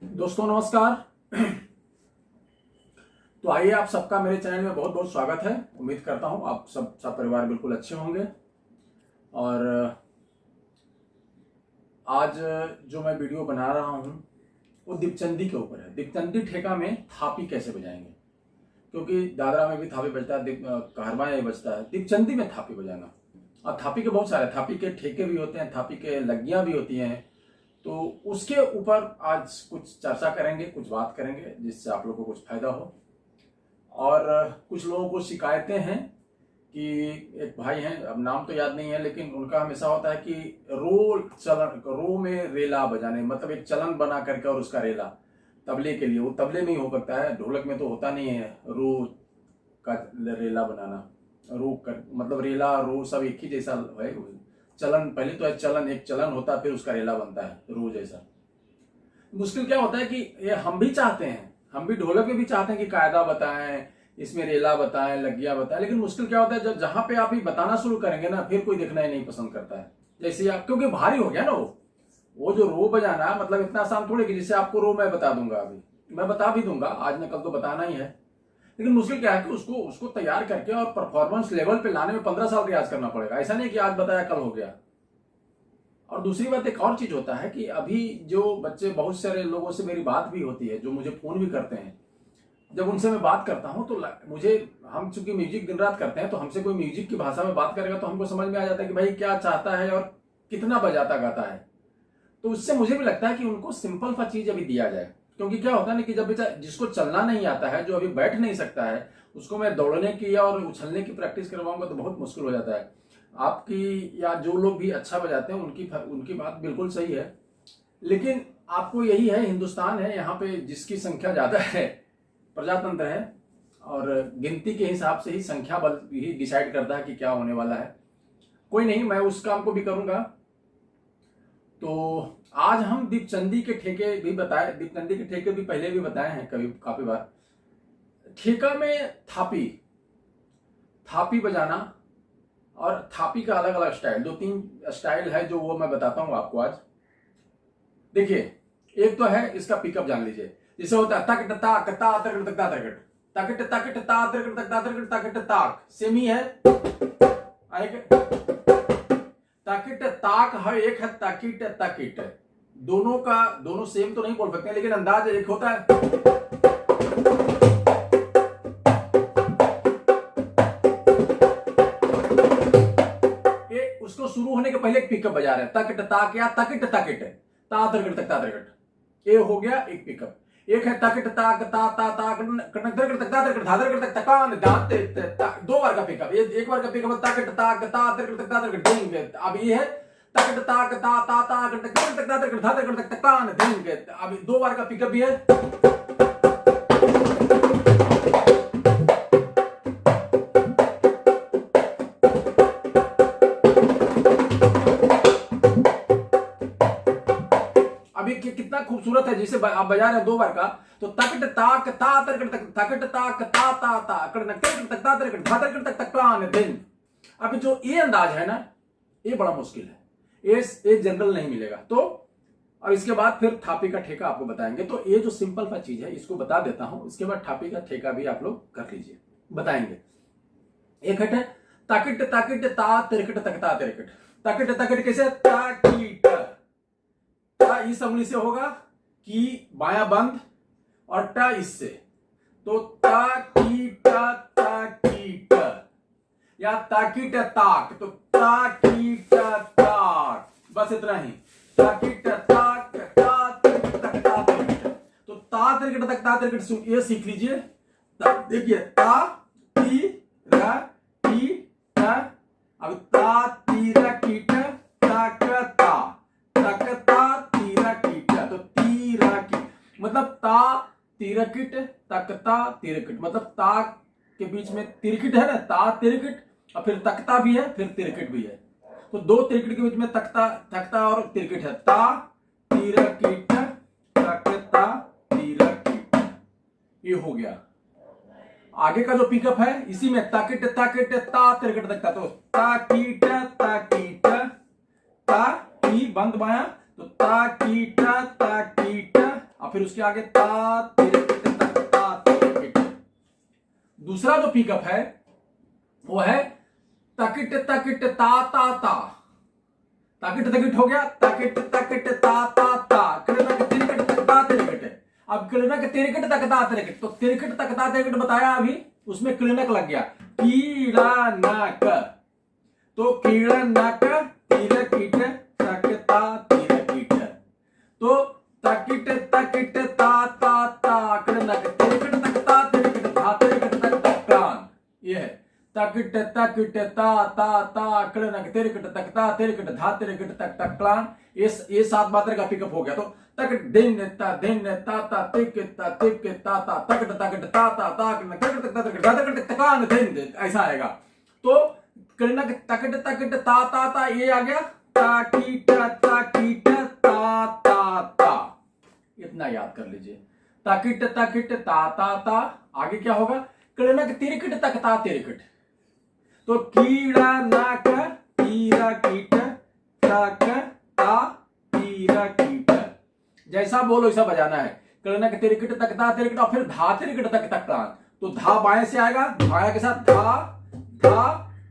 दोस्तों नमस्कार। तो आइए, आप सबका मेरे चैनल में बहुत बहुत स्वागत है। उम्मीद करता हूं आप सब परिवार बिल्कुल अच्छे होंगे। और आज जो मैं वीडियो बना रहा हूं वो दीपचंदी के ऊपर है। दीपचंदी ठेका में थापी कैसे बजाएंगे, क्योंकि दादरा में भी थापी बजता है, कहरवा में बजता है, दीपचंदी में थापी बजाना। और थापी के बहुत सारे, थापी के ठेके भी होते हैं, थापी के लग्गियां भी होती हैं। तो उसके ऊपर आज कुछ चर्चा करेंगे, कुछ बात करेंगे जिससे आप लोगों को कुछ फायदा हो। और कुछ लोगों को शिकायतें हैं कि एक भाई हैं, अब नाम तो याद नहीं है, लेकिन उनका हमेशा होता है कि रो में रेला बजाने, मतलब एक चलन बना करके और उसका रेला तबले के लिए, वो तबले में ही हो सकता है, ढोलक में तो होता नहीं है रो का रेला बनाना। रो कर मतलब रेला रो सब एक ही जैसा है। चलन पहले तो एक चलन होता है, फिर उसका रेला बनता है रो जैसा। मुश्किल क्या होता है कि ये हम भी चाहते हैं, हम भी ढोलक में भी चाहते हैं कि कायदा बताएं, इसमें रेला बताएं, लग्गियां बताएं, लेकिन मुश्किल क्या होता है जब जहां पे आप ही बताना शुरू करेंगे ना, फिर कोई देखना ही नहीं पसंद करता है। जैसे आप, क्योंकि भारी हो गया ना वो जो रो बजाना, मतलब इतना आसान थोड़े कि जैसे आपको रो मैं बता दूंगा, अभी मैं बता भी दूंगा, आज न कल तो बताना ही है। लेकिन मुश्किल क्या है कि उसको तैयार करके और परफॉर्मेंस लेवल पे लाने में 15 साल रियाज करना पड़ेगा। ऐसा नहीं कि आज बताया कल हो गया। और दूसरी बात एक और चीज होता है कि अभी जो बच्चे, बहुत सारे लोगों से मेरी बात भी होती है जो मुझे फोन भी करते हैं, जब उनसे मैं बात करता हूं तो मुझे, हम चूंकि म्यूजिक दिन रात करते हैं, तो हमसे कोई म्यूजिक की भाषा में बात करेगा तो हमको समझ में आ जाता है कि भाई क्या चाहता है और कितना बजाता गाता है। तो उससे मुझे भी लगता है कि उनको सिंपल सा चीज अभी दिया जाए। क्योंकि क्या होता है ना कि जब जिसको चलना नहीं आता है, जो अभी बैठ नहीं सकता है, उसको मैं दौड़ने की और उछलने की प्रैक्टिस करवाऊंगा तो बहुत मुश्किल हो जाता है। आपकी या जो लोग भी अच्छा बजाते हैं उनकी बात बिल्कुल सही है, लेकिन आपको यही है, हिंदुस्तान है, यहाँ पे जिसकी संख्या ज्यादा है, प्रजातंत्र है, और गिनती के हिसाब से ही संख्या बल ही डिसाइड करता है कि क्या होने वाला है। कोई नहीं, मैं उस काम को भी करूंगा। तो आज हम दीपचंदी के ठेके भी बताए, दीपचंदी के ठेके भी पहले भी बताए हैं कभी, काफी बार। ठेका में थापी थापी बजाना, और थापी का अलग अलग स्टाइल, 2-3 स्टाइल है जो वो मैं बताता हूं आपको आज। देखिए, एक तो है, इसका पिकअप जान लीजिए। जिसे होता है तकट ताक ता तरकट तक ता तरकट, तकट तकट ता तरकट तक ता तरकट, तकट ताक सेम ही है। तकट ताक है, एक है तकिट तकिट। दोनों सेम तो नहीं बोल सकते, लेकिन अंदाज एक होता है। उसको शुरू होने के पहले एक पिकअप बजा रहे हैं, तकट ताक या तकिट तकिट ता तरकट तक ता तरकट। ये हो गया एक पिकअप। एक है तकट ताक ता ता ता कटक तरकट तक ता तरकट धा तरकट तक तकान दाते, 2 बार का पिकअप। ये एक बार का पिकअप तकट ताक ता तरकट तक ता तरकट डिंग। अब ये है तकट ताक ता ता ता कटक तक ता तरकट धा तरकट तक तकान डिंग। अब 2 बार का पिकअप भी है। कितना खूबसूरत है, जैसे आप बजा रहे हैं 2 बार का, तो तकट ताक ता तरकट तक, तकट ताक ता ता ता कटक तरकट तक ता तरकट धा तरकट तक तकान दिन। अब जो ये अंदाज है ना, ये बड़ा मुश्किल है, ये जनरल नहीं मिलेगा। तो और इसके बाद फिर थापी का ठेका आपको बताएंगे। तो ये जो सिंपल सा चीज है इसको बता देता हूं, इसके बाद थापी का ठेका भी आप लोग कर लीजिए, बताएंगे। एक है तकट तकट ता तरकट तक ता तरकट। तकट तकट कैसे, ताकीट, इस उंगली से होगा कि बायां बंद, और टा इससे, तो ताकीट ताकीट, या ताकीट ताक, तो ताकीट ताक, बस इतना ही। ताकीट ताक ता तक ता तक, तो ता तक तक ता तक ये सीख लीजिए। देखिए, ता ती रा टी टा, अब ता ती रा की टा तक ता, तक ता तीरा कीट, तो तीरा कीट मतलब ता तिरकिट तकता तिरकिट, मतलब ता के बीच में तिरकिट है ना, ता तिरकिट, और फिर तकता भी है, फिर तिरकिट भी है। तो 2 तिरकिट के बीच में तकता और तिरकिट है। ता तिरकिट तकता तिरकिट, ये हो गया। आगे का जो पिकअप है इसी में तकिट तकिट ता तिरकिट तकता, तो ताकीट ताकीट ता की बंद बाया, तो ताकीट ताकीट, और फिर उसके आगे ता तिरकिट तक ता तिरकिट। दूसरा जो पिकअप है वो है तकिट तकिट ता ता ता। तकिट तकिट हो गया, तकिट तकिट ता ता ता, किड़नक तिरकिट तक ता तिरकिट। अब किड़नक तिरकिट तक ता तिरकिट, तो तिरकिट तक ता तिरकिट बताया अभी, उसमें किड़नक लग गया, कीड़नक। तो किड़नक तिरकिट तकता तिरकिट। तो तकिट तकिट ता ता ता, किड़नक तिरकिट तकता तिरकिट धा तिरकिट तक तक प्राण। ये है तकिट तकिट ता ता ता, किड़नक तिरकिट तकता तिरकिट धा तिरकिट तक तक प्राण। ये 7 मात्रा का पिकअप हो गया। तो तकिट दिन ता ता तिक ता ता तकिट तकिट ता ता ता, तकिट तक तकिट धा तिरकिट तकान दिन, ऐसा आएगा। तो किड़नक तकिट तकिट ता ता ता, ये आ गया ताकीट ताकीट ता ता ता। इतना याद कर लीजिए, ताकीट ताकीट ता ता ता। आगे क्या होगा, किड़नक तिरकिट तकता तिरकिट। तो कीड़नक तिरकिट तकता तिरकिट, जैसा बोलो ऐसा बजाना है। किड़नक तिरकिट तकता तिरकिट और फिर धा तिरकिट तक तक प्राण। तो धा बाएं से आएगा, धाया के साथ धा धा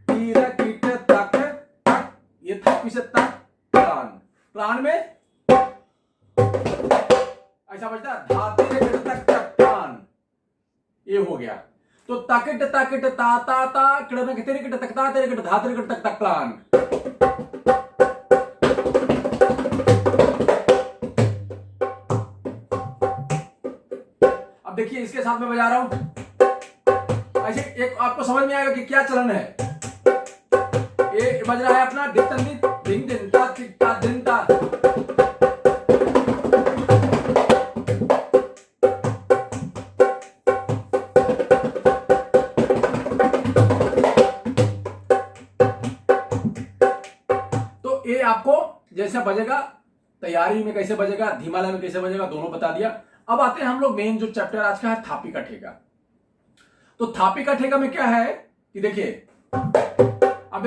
तिरकिट तक तक, ये थापी से तक प्राण। प्राण में ऐसा बजता है, धा तिरकिट तक तक प्राण। ये हो गया। तो तकिट तकिट ता ता ता, किड़नक तिरकिट तकता तिरकिट धा तिरकिट तक तक प्राण। अब देखिए इसके साथ में बजा रहा हूं, ऐसे एक आपको समझ में आएगा कि क्या चलन है। ये बज रहा है अपना दिक्तंदी दिन दिन ता ता दिन ता। तो ये आपको जैसा बजेगा, तैयारी में कैसे बजेगा, धीमाला में कैसे बजेगा, दोनों बता दिया। अब आते हैं हम लोग मेन जो चैप्टर आज का है, थापी का ठेका। तो थापी का ठेका में क्या है कि देखिए, अब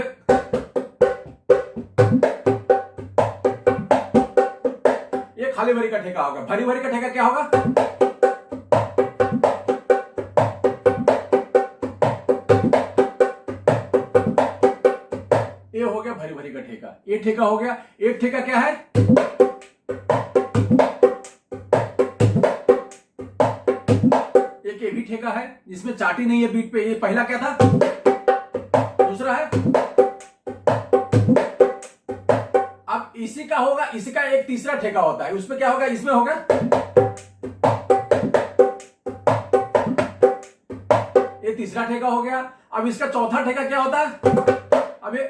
ये खाली भरी का ठेका होगा। भरी भरी का ठेका क्या होगा, ये हो गया भरी भरी का ठेका। ये ठेका हो गया। एक ठेका क्या है, एक ये भी ठेका है जिसमें चाटी नहीं है बीट पे। ये पहला क्या था, दूसरा है। अब इसी का होगा, इसी का एक तीसरा ठेका होता है, उसमें क्या होगा, इसमें होगा ये तीसरा ठेका हो गया। अब इसका चौथा ठेका क्या होता है, अब ये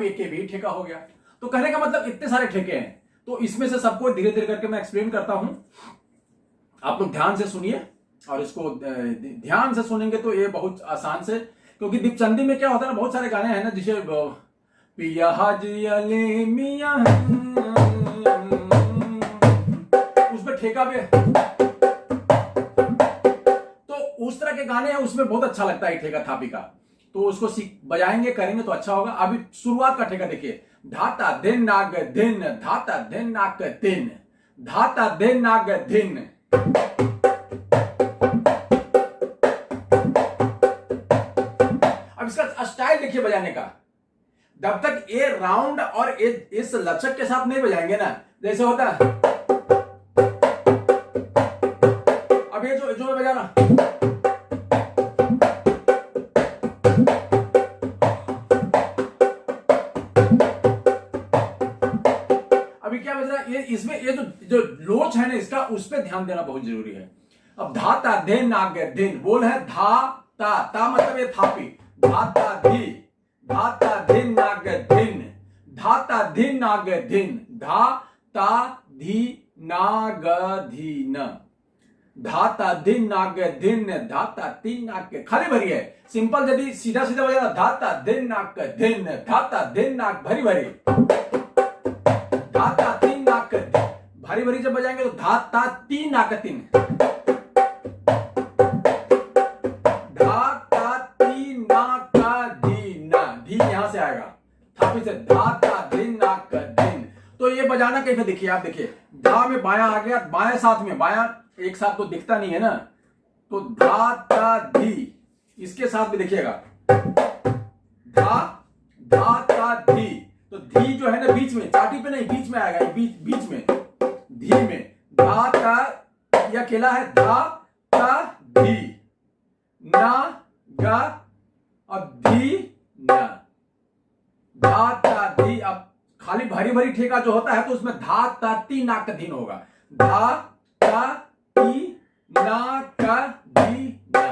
एक भी ठेका हो गया। तो कहने का मतलब इतने सारे ठेके हैं। तो इसमें से सबको धीरे धीरे करके मैं एक्सप्लेन करता हूं, आप लोग ध्यान से सुनिए। और इसको ध्यान से सुनेंगे तो ये बहुत आसान से, क्योंकि दीपचंदी में क्या होता है ना, बहुत सारे गाने हैं ना, जिसे पिया हाजी अली मिया, उसमें ठेका भी है। तो उस तरह के गाने हैं, उसमें बहुत अच्छा लगता है ठेका थापी का। तो उसको बजाएंगे करेंगे तो अच्छा होगा। अभी शुरुआत का ठेका देखिए, धाता दिन नाग दिन, धाता दिन नाग दिन, धाता दिन नाग दिन। अब इसका स्टाइल देखिए बजाने का। जब तक ये राउंड और इस लचक के साथ नहीं बजाएंगे ना, जैसे होता है, अब ये जो मैं बजा रहा, अभी क्या बज रहा है, ये इसमें ये जो लोच है ना इसका, उस पर ध्यान देना बहुत जरूरी है। अब धाता दिन नाग दिन, बोल है धा ता ता, मतलब ये थापी, धाता धी, धाता दिन नाग दिन, धाता दिन नाग दिन, धा ता धी नाग धीन, धाता दिन नाग दिन, धाता तीन नाग, खाली भरी है। सिंपल यदि सीधा सीधा बजाना, धाता दिन नाग दिन, धाता दिन नाग भरी भरी, धाता तीन नाक भारी भरी जब बजाएंगे तो धाता तीन नाक तीन, धाता तीन नाक धी ना, धी यहां से आएगा थापी से, धा ता धिन ना क धिन। तो ये बजाना कैसे, देखिए आप देखिए, धा में बायां आ गया, बायां साथ में, बायां एक साथ तो दिखता नहीं है ना, तो धा ता धी, इसके साथ भी देखिएगा, धा धा ता धी, तो धी जो है ना बीच में, चाटी पे नहीं, बीच में आएगा, बीच में, धी में, धा ता, यह अकेला है, धा ता धी, ना गा, अब धी ना, धा ता धी। अब खाली भरी भरी ठेका जो होता है तो उसमें धा ता ती ना का धीन होगा, धा ता ती ना का धी ना,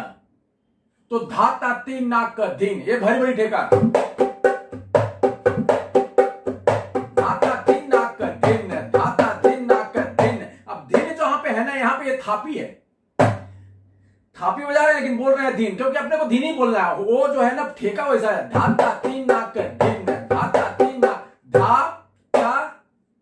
तो धा ता ती ना का धीन, ये भरी भरी ठेका, धा ता ती ना का धीन, धा ता ती ना का धीन। अब धीन जो यहां पे है ना, यहां पे ये थापी है, थापी बजा रहे हैं लेकिन बोल रहे हैं धीन, क्योंकि अपने को धीन ही बोलना है, वो जो है ना ठेका वैसा है, धा ता ती ना का धीन, धा ता ती ना, धा ता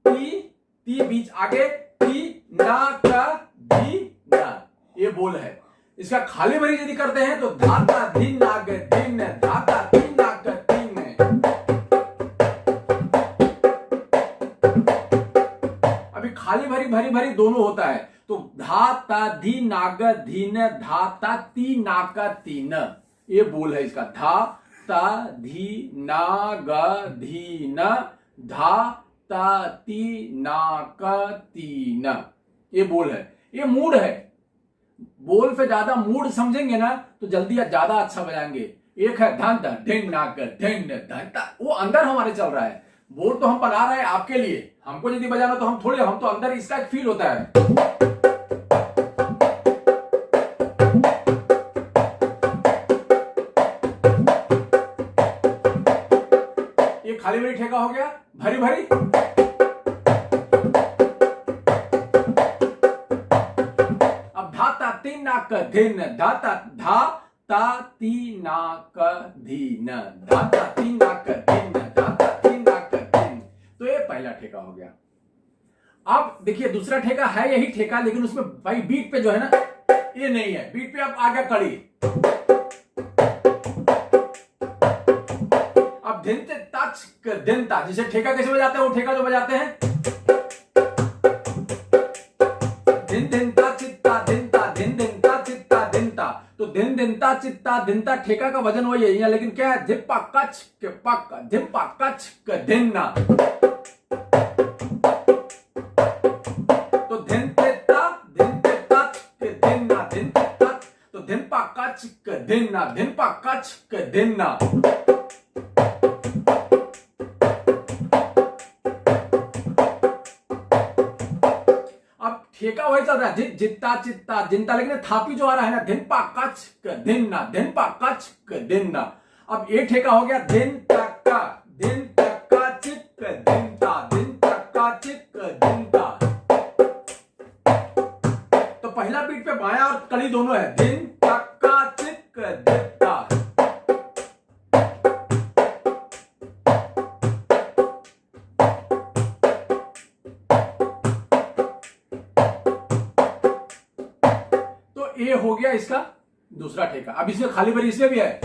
ती बीच आगे, ती ना का धी ना, ये बोल है। इसका खाली भरी यदि करते हैं तो धा ता धी ना ग धीन, धा ता ती ना ग धीन। अभी खाली भरी भरी भरी दोनों होता है, तो धा ता धी नाग धीन, धा ता ती नाग तीन, ये बोल है इसका, धा ता धी नाग धीन, धा ता ती नाग तीन, ये बोल है, ये मूड है। बोल पे ज्यादा मूड समझेंगे ना तो जल्दी ज्यादा अच्छा बजाएंगे। एक है धन धिन नाग धिन धन, वो अंदर हमारे चल रहा है, बोल तो हम बना रहे हैं आपके लिए, हमको यदि बजाना तो हम थोड़े, हम तो अंदर इसका एक फील होता है। ये खाली भरी ठेका हो गया, भरी भरी, अब धा ता ती ना क धिन, धा ता ती ना क धीन, धा ता ती ना क धिन, धा ता ती ना क धीन। तो ये पहला ठेका हो गया। अब देखिए दूसरा ठेका है यही ठेका, लेकिन उसमें भाई बीट पे जो है ना ये नहीं है, बीट पे अब आ गया कड़ी, अब धिन ते ताच क धिन ता, जिसे ठेका कैसे बजाते हैं, वो ठेका जो बजाते हैं, धिन धिन ता चित्ता धिन ता, धिन धिन ता चित्ता धिन ता, तो धिन धिन ता चित्ता धिन ता, ठेका का वजन वही है, लेकिन क्या है, धिप्पा कच के पक, धिप्पा कच क धिन ना, तो धिन ते ता के धिन ना, धिन ते ता, तो धिप्पा कच क धिन ना, धिप्पा कच क धिन ना। ठेका वही चल रहा है, जित्ता चित्ता जिंता, लेकिन थापी जो आ रहा है ना, धिन पा कच क धिन ना, धिन पा कच क धिन ना। अब ये ठेका हो गया धिन तक्का चिक धिन ता, धिन तक्का चिक धिन ता। तो पहला बीट पे बायां और कड़ी दोनों है, धिन तक्का चिक धित्ता। ये हो गया इसका दूसरा ठेका। अब इसमें खाली भरी इसमें भी है,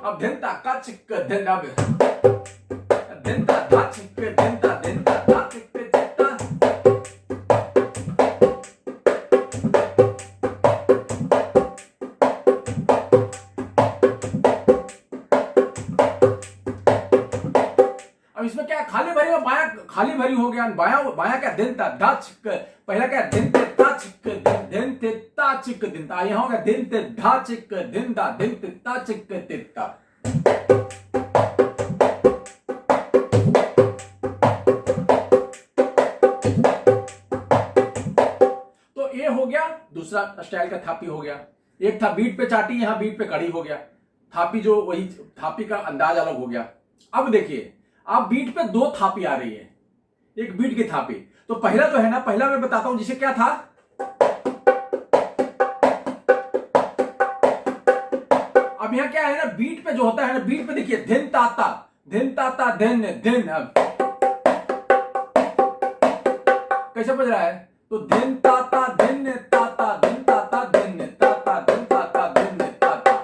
अब धिनता का चिक धिनता, धिनता धा चिक धिनता, धिनता धा चिक धिनता। अब इसमें क्या खाली भरी में बाया खाली भरी हो गया, बाया क्या दिन ता धा चिक, पहला क्या दिन ते ता चिक दिन ते ता चिक दिन ता, यहां हो गया दिन ते धा चिक दिन ता, दिन ते ता चिक तित्ता। तो ये हो गया दूसरा स्टाइल का थापी हो गया। एक था बीट पे चाटी, यहां बीट पे कड़ी हो गया, थापी जो वही थापी का अंदाज अलग हो गया। अब देखिए आप बीट पे दो थापी आ रही है, एक बीट की थापी। तो पहला जो है ना, पहला मैं बताता हूं जिसे क्या था, अब यहां क्या है ना, बीट पे जो होता है ना, बीट पे देखिए धिन ताता धिन ताता धिन धिन, अब कैसे बज रहा है? तो धिन ताता धिन ताता धिन ताता धिन ताता धिन ताता धिन ताता,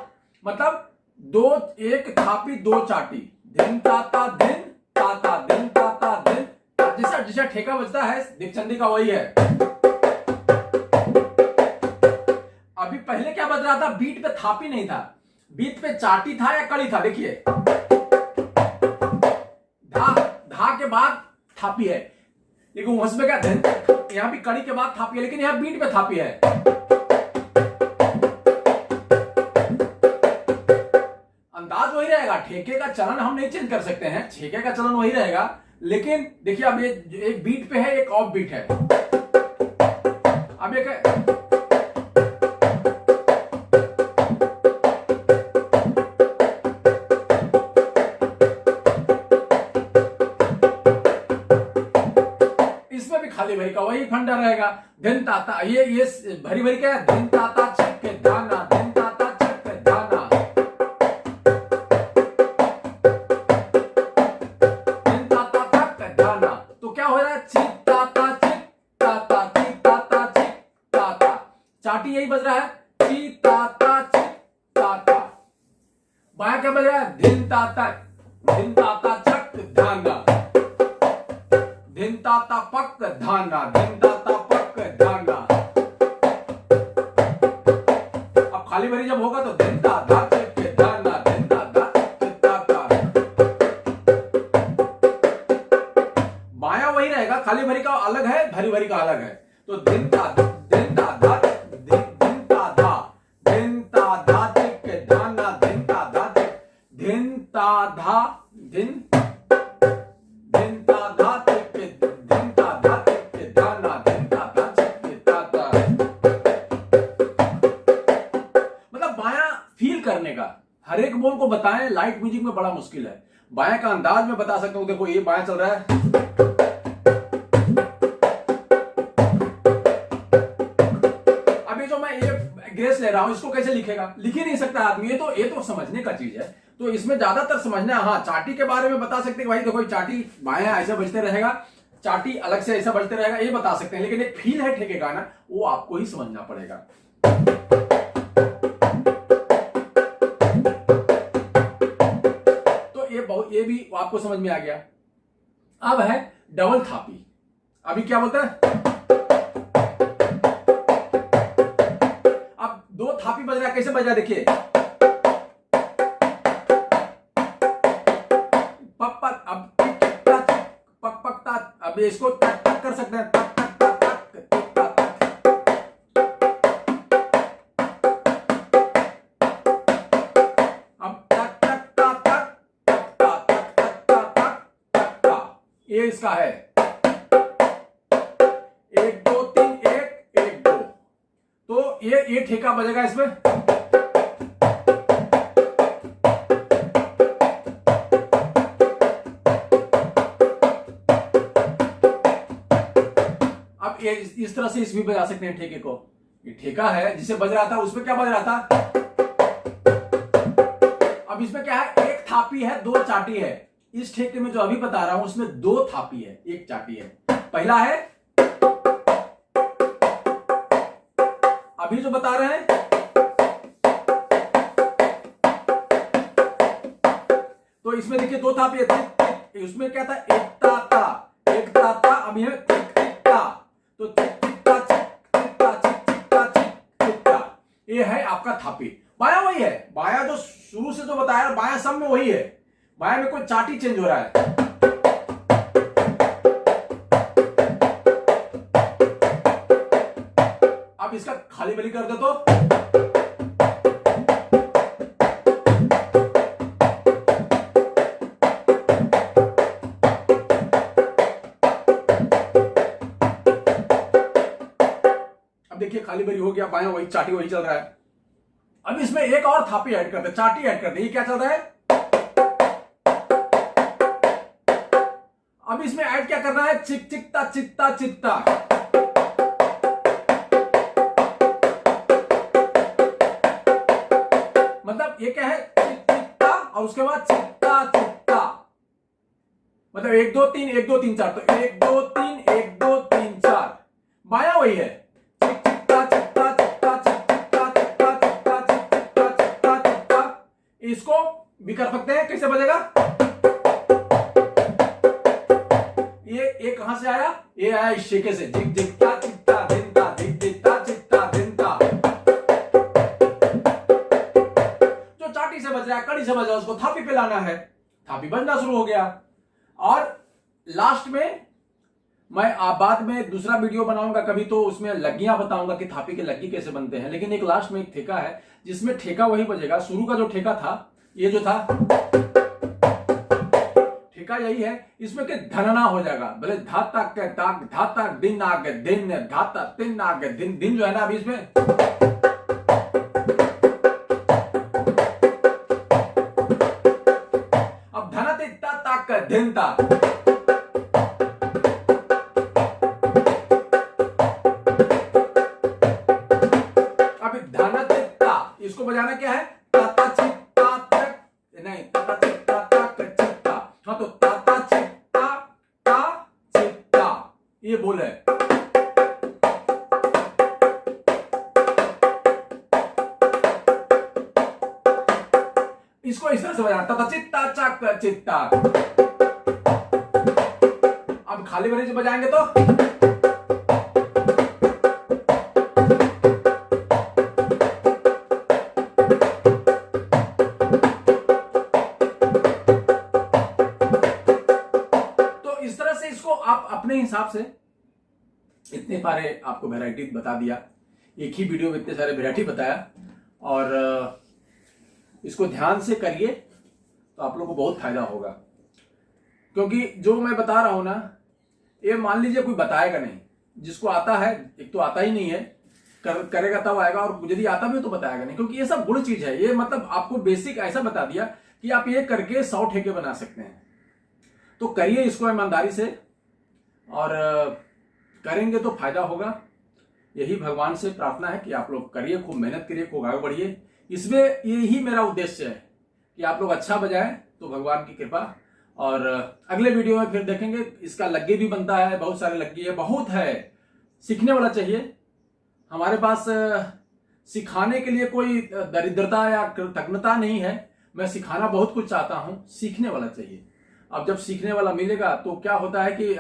मतलब दो, एक थापी दो चाटी, धिन ताता धिन ताता धिन ताता धिन। जैसा जैसा ठेका बजता है दीपचंदी का वही है। अभी पहले क्या बज रहा था? बीट पे थापी नहीं था, बीट पे चाटी था या कड़ी था। देखिए धा, धा के बाद थापी है, लेकिन उसमें क्या धन, यहां भी कड़ी के बाद थापी है, लेकिन यहां बीट पे थापी है। अंदाज वही रहेगा, ठेके का चलन हम नहीं चेंज कर सकते हैं, ठेके का चलन वही रहेगा। लेकिन देखिए अब ये एक बीट पे है, एक ऑफ बीट है। अब एक खाली भरी का वही फंडा रहेगा, धिन ताता। ये भरी भरी क्या है? धिन ताता छक के दाना, धिन ताता छक के दाना, धिन ताता छक के दाना। तो क्या हो रहा है? चिक ताता चिक ताता, चिक ताता चिक ताता, चाटी यही बज रहा है, चिक ताता चिक ताता। बाया क्या बज रहा है? धिन ताता छक दाना, धिन ताता पक धाना, धिन ताता पक धाना। अब खाली भरी जब होगा तो धिन ताता चिक धाना, धिन ताता चिक ताता। बाया वही रहेगा, खाली भरी का अलग है, भरी भरी का अलग है। तो धिन ताता धिन ताता धिन ताता धिन ताता चिक धाना, धिन ताता चिक, धिन ताता धिन करने का। हर एक बोल को बताएं लाइट म्यूजिक में बड़ा मुश्किल है। बाया का अंदाज में बता सकता हूं, देखो ये बाया चल रहा है, अभी जो मैं ये ग्रेस ले रहा हूं इसको कैसे लिखेगा? लिख ही नहीं सकता आदमी। ये तो समझने का चीज है, तो इसमें ज्यादातर समझना। हाँ, चाटी के बारे में बता सकते हैं भाई देखो चाटी बाया ऐसे बजते रहेगा, चाटी अलग से ऐसा बजते रहेगा, ये बता सकते हैं। लेकिन एक फील है ठेके का ना, वो आपको ही समझना पड़ेगा। ये भी आपको समझ में आ गया। अब है डबल थापी। अभी क्या बोलता है? अब दो थापी बज रहा है, कैसे बज रहा है? देखिए पक पक, अब पक पकता, अब इसको टक टक कर सकते हैं, टक टक टक टक। अब टक टक टक ये इसका है, 1 2 3 1 1 2। तो ये ठेका बजेगा इसमें। अब ये इस तरह से इसमें बजा सकते हैं ठेके को। ये ठेका है जिसे बज रहा था, उसमें क्या बज रहा था? अब इसमें क्या है? एक थापी है, दो चाटी है। इस ठेके में जो अभी बता रहा हूं उसमें दो थापी है, एक चाटी है। पहला है, अभी जो बता रहे हैं, तो इसमें देखिए दो थापी है। उसमें क्या था? एक ताता, एक ताता। अभी है चिकता, तो चिकता चिकता चिकता चिकता, ये है आपका थापी। बाया वही है, बाया जो शुरू से जो बताया बाया सब में वही है। बाया में कोई चाटी चेंज हो रहा है। अब इसका खाली बली कर दो तो अब देखिए खाली बली हो गया, बाया वही, चाटी वही चल रहा है। अब इसमें एक और थापी ऐड करते, चाटी ऐड करते। ये क्या चल रहा है? अब इसमें ऐड क्या करना है? चिक चिकता चिकता चिकता। मतलब ये क्या है? चिक चिकता और उसके बाद चिकता चिकता, मतलब 1 2 3 1 2 3 4। तो 1 2 3 1 2 3 4। वही है, चिकता चिकता चिकता चिकता चिकता चिकता चिकता चिकता चिकता। इसको भी कर सकते हैं, कैसे बजेगा? ये कहां से आया? ये आया इस शेके से, जिक जिकता चिकता धिनता, जिक जिकता चिकता धिनता। जो चाटी से बज रहा है, कड़ी से बज रहा है, उसको थापी पे लाना है, थापी बजना शुरू हो गया। और लास्ट में मैं बाद में दूसरा वीडियो बनाऊंगा कभी, तो उसमें लग्गियां बताऊंगा कि थापी के लग्गी कैसे बनते हैं। लेकिन एक लास्ट में एक ठेका है जिसमें ठेका वही बजेगा। शुरू का जो ठेका था, ये जो था ठेका यही है, इसमें के धनना हो जाएगा। बोले धाता के ताक, धाता दिन आगे दिन, धाता दिन आगे दिन। दिन जो है ना अभी इसमें अब धना तिता ताक दिन ता। अब धना तिता इसको बजाना क्या है? ताता चित्ता तक, नहीं ताता चित्ता तक चित्ता। हाँ, तो ताता चित्ता ता चित्ता, ये बोल है। इसको इस तरह से बजाना, ताता चित्ता चक चित्ता। अब खाली बने से बजाएंगे तो इस तरह से इसको आप अपने हिसाब से, इतने सारे आपको वैरायटी बता दिया, एक ही वीडियो में इतने सारे वैरायटी बताया। और इसको ध्यान से करिए तो आप लोगों को बहुत फायदा होगा। क्योंकि जो मैं बता रहा हूं ना, ये मान लीजिए कोई बताएगा नहीं, जिसको आता है, एक तो आता ही नहीं है, करेगा तब आएगा, और यदि आता भी हो तो बताएगा नहीं। क्योंकि ये सब गुण चीज है। ये मतलब आपको बेसिक ऐसा बता दिया कि आप ये करके 100 ठेके बना सकते हैं। तो करिए इसको ईमानदारी से, और करेंगे तो फायदा होगा। यही भगवान से प्रार्थना है कि आप लोग करिए, खूब मेहनत करिए, खूब आगे बढ़िए। इसमें यही मेरा उद्देश्य है कि आप लोग अच्छा बजाएं, तो भगवान की कृपा। और अगले वीडियो में फिर देखेंगे। इसका लग्गी भी बनता है, बहुत सारे लग्गी है, बहुत है, सीखने वाला चाहिए। हमारे पास सिखाने के लिए कोई दरिद्रता या कृतज्ञता नहीं है। मैं सिखाना बहुत कुछ चाहता हूं, सीखने वाला चाहिए। अब जब सीखने वाला मिलेगा तो क्या होता है कि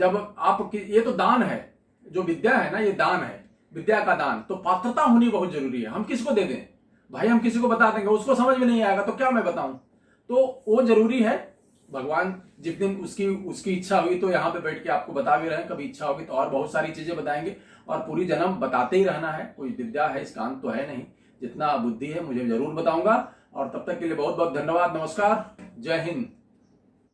जब आप, ये तो दान है, जो विद्या है ना, ये दान है, विद्या का दान। तो पात्रता होनी बहुत जरूरी है। हम किसको दे दें भाई? हम किसी को बता देंगे, उसको समझ में नहीं आएगा तो क्या मैं बताऊं? तो वो जरूरी है। भगवान जिस दिन उसकी इच्छा हुई तो यहाँ पे बैठ के आपको बता भी रहे हैं। कभी इच्छा होगी तो और बहुत सारी चीजें बताएंगे, और पूरी जन्म बताते ही रहना है। कोई विद्या है इसका अंत तो है नहीं। जितना बुद्धि है मुझे जरूर बताऊंगा। और तब तक के लिए बहुत बहुत धन्यवाद। नमस्कार, जय हिंद।